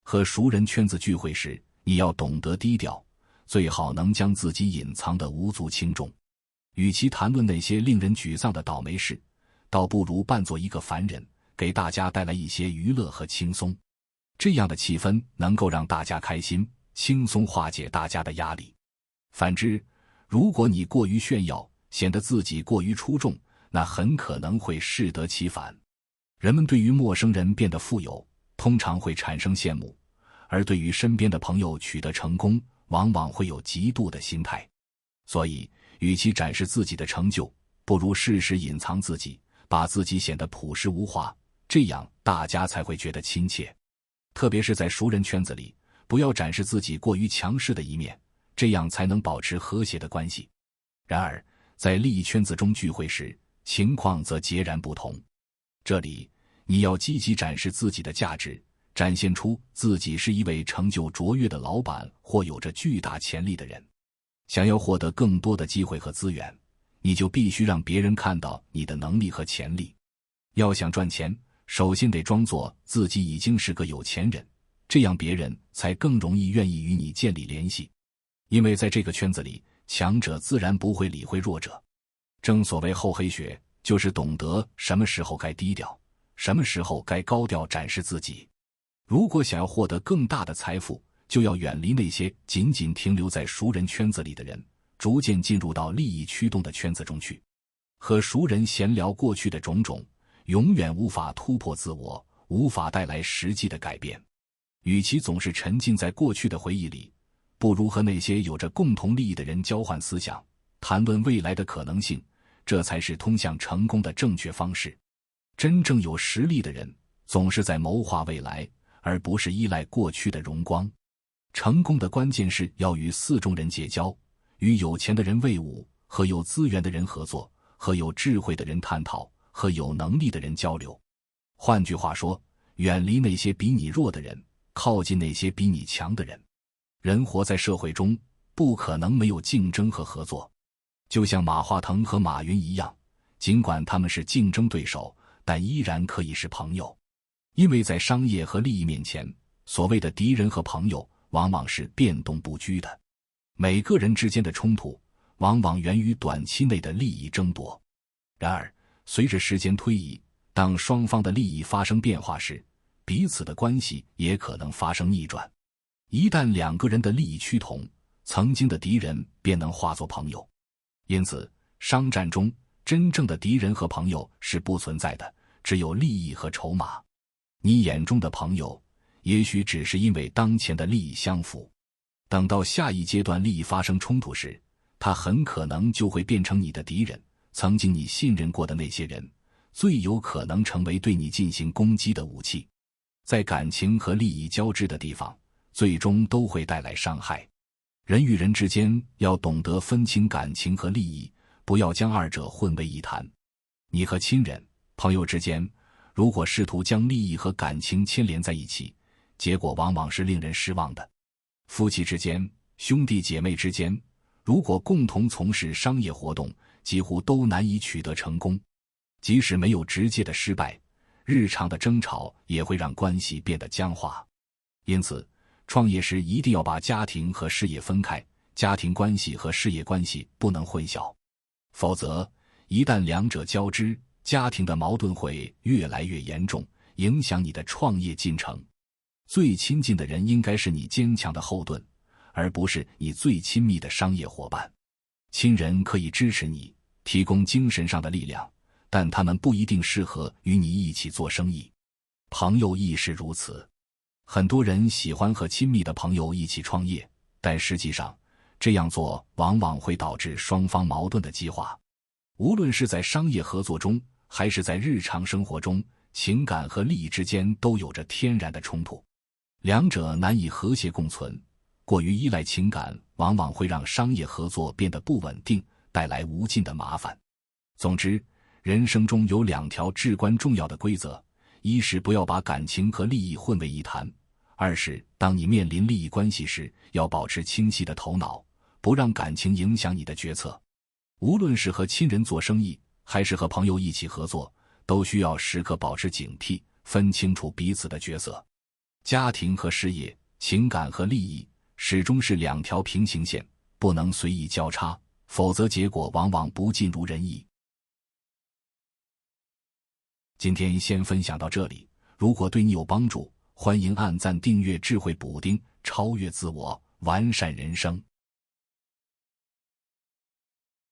和熟人圈子聚会时，你要懂得低调，最好能将自己隐藏得无足轻重。与其谈论那些令人沮丧的倒霉事，倒不如扮作一个凡人，给大家带来一些娱乐和轻松。这样的气氛能够让大家开心，轻松化解大家的压力。反之，如果你过于炫耀，显得自己过于出众，那很可能会适得其反。人们对于陌生人变得富有，通常会产生羡慕，而对于身边的朋友取得成功，往往会有嫉妒的心态。所以，与其展示自己的成就，不如适时隐藏自己，把自己显得朴实无华，这样大家才会觉得亲切。特别是在熟人圈子里，不要展示自己过于强势的一面，这样才能保持和谐的关系。然而，在利益圈子中聚会时，情况则截然不同。这里，你要积极展示自己的价值，展现出自己是一位成就卓越的老板或有着巨大潜力的人。想要获得更多的机会和资源，你就必须让别人看到你的能力和潜力。要想赚钱，首先得装作自己已经是个有钱人，这样别人才更容易愿意与你建立联系。因为在这个圈子里，强者自然不会理会弱者。正所谓厚黑学，就是懂得什么时候该低调，什么时候该高调展示自己。如果想要获得更大的财富，就要远离那些仅仅停留在熟人圈子里的人，逐渐进入到利益驱动的圈子中去。和熟人闲聊过去的种种，永远无法突破自我，无法带来实际的改变。与其总是沉浸在过去的回忆里，不如和那些有着共同利益的人交换思想，谈论未来的可能性，这才是通向成功的正确方式。真正有实力的人，总是在谋划未来，而不是依赖过去的荣光。成功的关键是要与4种人结交，与有钱的人为伍，和有资源的人合作，和有智慧的人探讨，和有能力的人交流。换句话说，远离那些比你弱的人，靠近那些比你强的人。人活在社会中，不可能没有竞争和合作。就像马化腾和马云一样，尽管他们是竞争对手，但依然可以是朋友。因为在商业和利益面前，所谓的敌人和朋友往往是变动不居的。每个人之间的冲突往往源于短期内的利益争夺。然而，随着时间推移，当双方的利益发生变化时，彼此的关系也可能发生逆转。一旦2个人的利益趋同，曾经的敌人便能化作朋友。因此，商战中真正的敌人和朋友是不存在的，只有利益和筹码。你眼中的朋友，也许只是因为当前的利益相符，等到下一阶段利益发生冲突时，他很可能就会变成你的敌人。曾经你信任过的那些人，最有可能成为对你进行攻击的武器。在感情和利益交织的地方，最终都会带来伤害。人与人之间要懂得分清感情和利益，不要将2者混为一谈。你和亲人、朋友之间，如果试图将利益和感情牵连在一起，结果往往是令人失望的。夫妻之间、兄弟姐妹之间，如果共同从事商业活动，几乎都难以取得成功。即使没有直接的失败，日常的争吵也会让关系变得僵化。因此，创业时一定要把家庭和事业分开，家庭关系和事业关系不能混淆。否则，一旦2者交织，家庭的矛盾会越来越严重，影响你的创业进程。最亲近的人应该是你坚强的后盾，而不是你最亲密的商业伙伴。亲人可以支持你，提供精神上的力量，但他们不一定适合与你一起做生意。朋友亦是如此。很多人喜欢和亲密的朋友一起创业，但实际上，这样做往往会导致双方矛盾的激化。无论是在商业合作中，还是在日常生活中，情感和利益之间都有着天然的冲突。2者难以和谐共存，过于依赖情感，往往会让商业合作变得不稳定，带来无尽的麻烦。总之，人生中有2条至关重要的规则，一是不要把感情和利益混为一谈，二是当你面临利益关系时，要保持清晰的头脑，不让感情影响你的决策。无论是和亲人做生意，还是和朋友一起合作，都需要时刻保持警惕，分清楚彼此的角色。家庭和事业，情感和利益，始终是两条平行线，不能随意交叉，否则结果往往不尽如人意。今天先分享到这里，如果对你有帮助，欢迎按赞订阅智慧补丁，超越自我，完善人生。